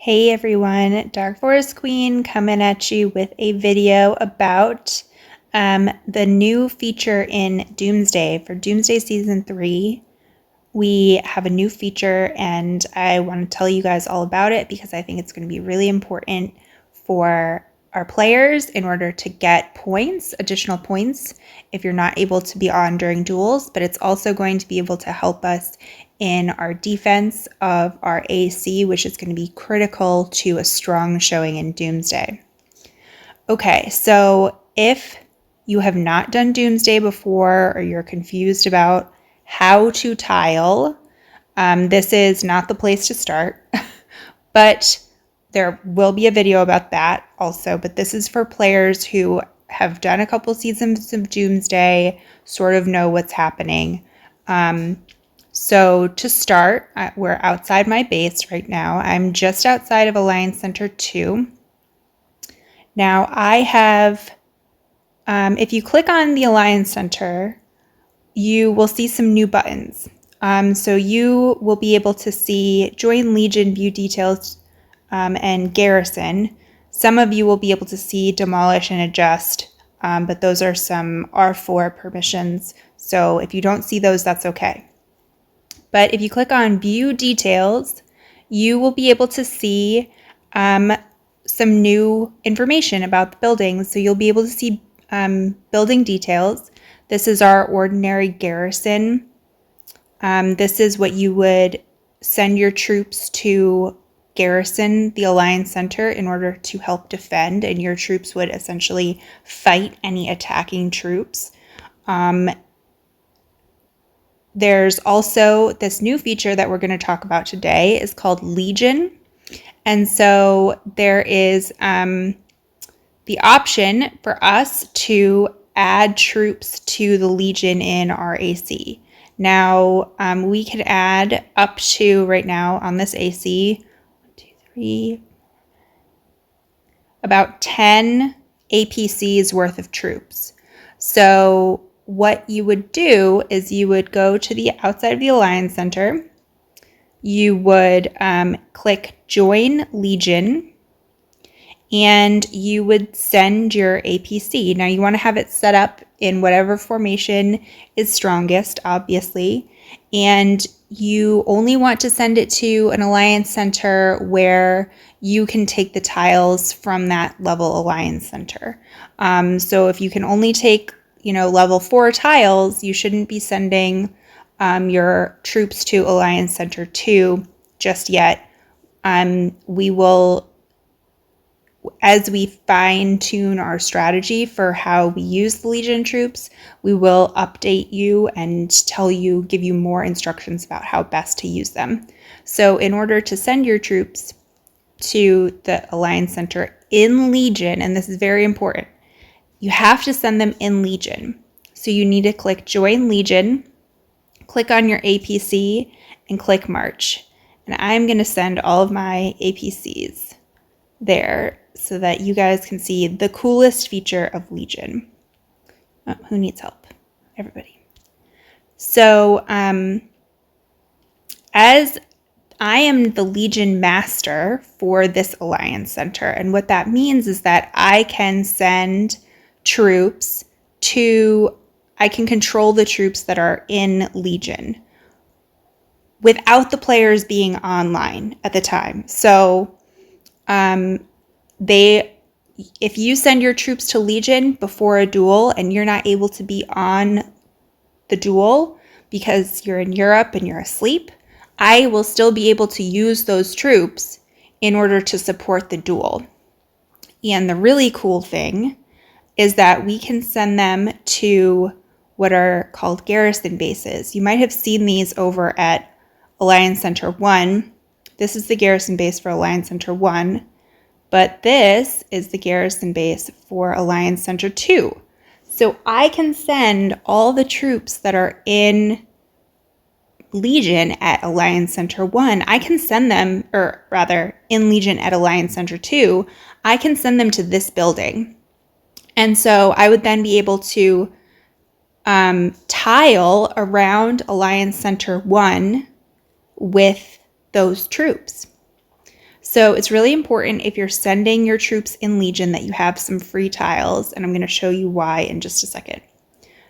Hey everyone, Dark Forest Queen coming at you with a video about the new feature in Doomsday. For Doomsday Season 3, we have a new feature and I want to tell you guys all about it because I think it's going to be really important for our players in order to get points, additional points, if you're not able to be on during duels, but it's also going to be able to help us in our defense of our AC, which is going to be critical to a strong showing in Doomsday. Okay, so if you have not done Doomsday before or you're confused about how to tile, this is not the place to start, but there will be a video about that also, but this is for players who have done a couple seasons of Doomsday, sort of know what's happening. So to start, we're outside my base right now. I'm just outside of Alliance Center 2. Now I have, if you click on the Alliance Center, you will see some new buttons. So you will be able to see Join Legion, View Details, and Garrison. Some of you will be able to see Demolish and Adjust, but those are some R4 permissions. So if you don't see those, that's okay. But if you click on View Details, you will be able to see some new information about the buildings. So you'll be able to see building details. This is our ordinary garrison. This is what you would send your troops to garrison the Alliance Center in order to help defend, and your troops would essentially fight any attacking troops. There's also this new feature that we're going to talk about today is called Legion. And so there is the option for us to add troops to the Legion in our AC. Now, we could add up to, right now on this AC, 1, 2, 3, about 10 APCs worth of troops. So what you would do is you would go to the outside of the Alliance Center. You would click Join Legion, and you would send your APC. Now you want to have it set up in whatever formation is strongest, obviously, and you only want to send it to an Alliance Center where you can take the tiles from that level Alliance Center. So if you can only take level 4 tiles, you shouldn't be sending your troops to Alliance Center 2 just yet. We will, as we fine-tune our strategy for how we use the Legion troops, we will update you and give you more instructions about how best to use them. So in order to send your troops to the Alliance Center in Legion, and this is very important, you have to send them in Legion. So you need to click Join Legion, click on your APC, and click March. And I'm going to send all of my APCs there so that you guys can see the coolest feature of Legion. Oh, who needs help? Everybody. So as I am the Legion Master for this Alliance Center, and what that means is that I can send troops I can control the troops that are in Legion without the players being online at the time. So if you send your troops to Legion before a duel and you're not able to be on the duel because you're in Europe and you're asleep, I will still be able to use those troops in order to support the duel. And the really cool thing is that we can send them to what are called garrison bases. You might have seen these over at Alliance Center 1. This is the garrison base for Alliance Center 1, but this is the garrison base for Alliance Center 2. So I can send all the troops that are in Legion at Alliance Center 1, I can send them, or rather in Legion at Alliance Center 2, I can send them to this building. And so I would then be able to tile around Alliance Center 1 with those troops. So it's really important if you're sending your troops in Legion that you have some free tiles, and I'm going to show you why in just a second.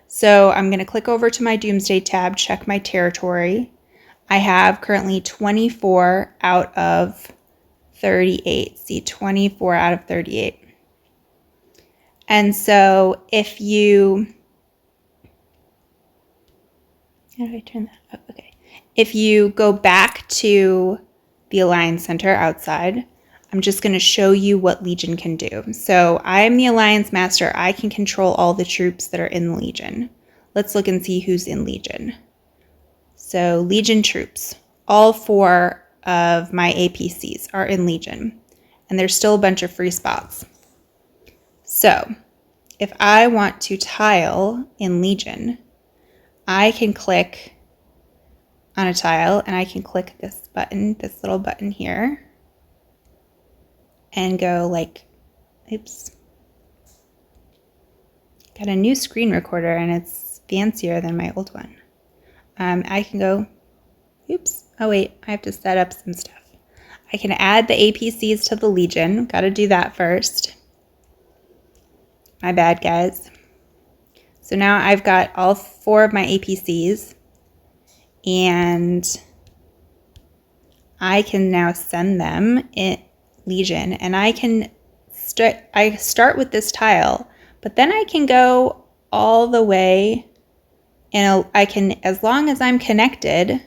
So I'm going to click over to my Doomsday tab, check my territory. I have currently 24 out of 38. See, 24 out of 38. And so if you, how do I turn that up? Okay. If you go back to the Alliance Center outside, I'm just going to show you what Legion can do. So I'm the Alliance Master. I can control all the troops that are in Legion. Let's look and see who's in Legion. So Legion troops, all 4 of my APCs are in Legion, and there's still a bunch of free spots. So if I want to tile in Legion, I can click on a tile and I can click this button, this little button here, and go like, oops, got a new screen recorder and it's fancier than my old one. I can go, oops, oh wait, I have to set up some stuff. I can add the APCs to the Legion, gotta do that first. My bad, guys. So now I've got all 4 of my APCs, and I can now send them in Legion, and I can start with this tile, but then I can go all the way, and I can, as long as I'm connected,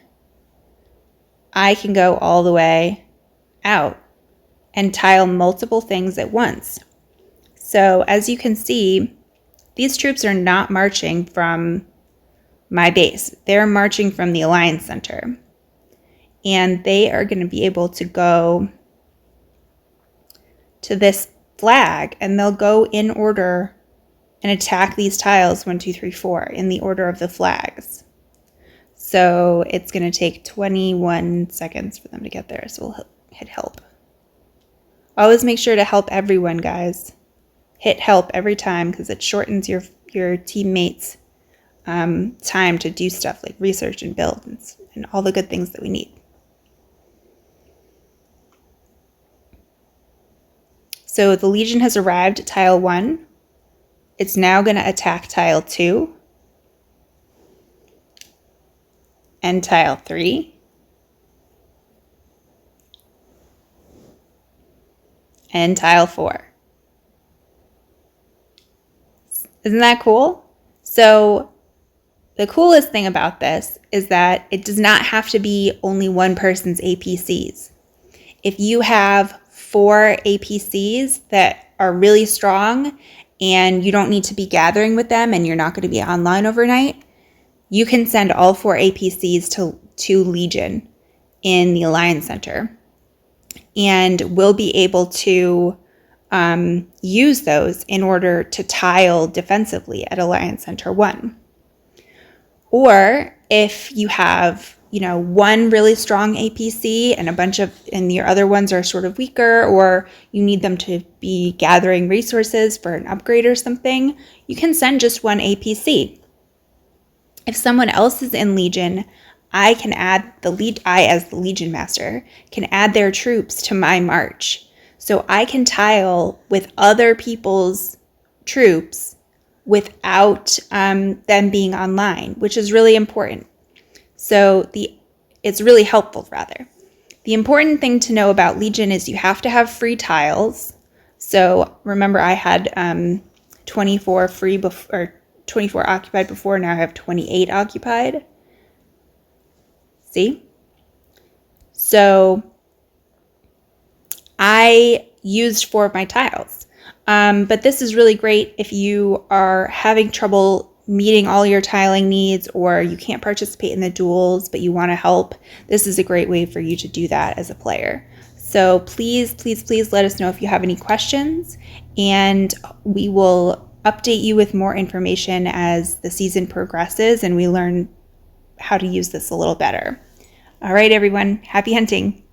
I can go all the way out and tile multiple things at once. So as you can see, these troops are not marching from my base. They're marching from the Alliance Center. And they are going to be able to go to this flag, and they'll go in order and attack these tiles 1, 2, 3, 4 in the order of the flags. So it's going to take 21 seconds for them to get there. So we'll hit help. Always make sure to help everyone, guys. Hit help every time because it shortens your teammates' time to do stuff like research and build and all the good things that we need. So the Legion has arrived at tile 1. It's now going to attack tile 2 and tile 3 and tile 4. Isn't that cool? So the coolest thing about this is that it does not have to be only one person's APCs. If you have 4 APCs that are really strong and you don't need to be gathering with them and you're not going to be online overnight, you can send all 4 APCs to Legion in the Alliance Center. And we'll be able to use those in order to tile defensively at Alliance Center 1. Or if you have, one really strong APC and your other ones are sort of weaker, or you need them to be gathering resources for an upgrade or something, you can send just one APC. If someone else is in Legion, I can add I as the Legion Master can add their troops to my march. So I can tile with other people's troops without them being online, which is really important. So it's really helpful, rather. The important thing to know about Legion is you have to have free tiles. So remember, I had 24 free or 24 occupied before. Now I have 28 occupied. See? So I used 4 of my tiles. But this is really great if you are having trouble meeting all your tiling needs, or you can't participate in the duels, but you want to help. This is a great way for you to do that as a player. So please, please, please let us know if you have any questions, and we will update you with more information as the season progresses and we learn how to use this a little better. All right, everyone, happy hunting.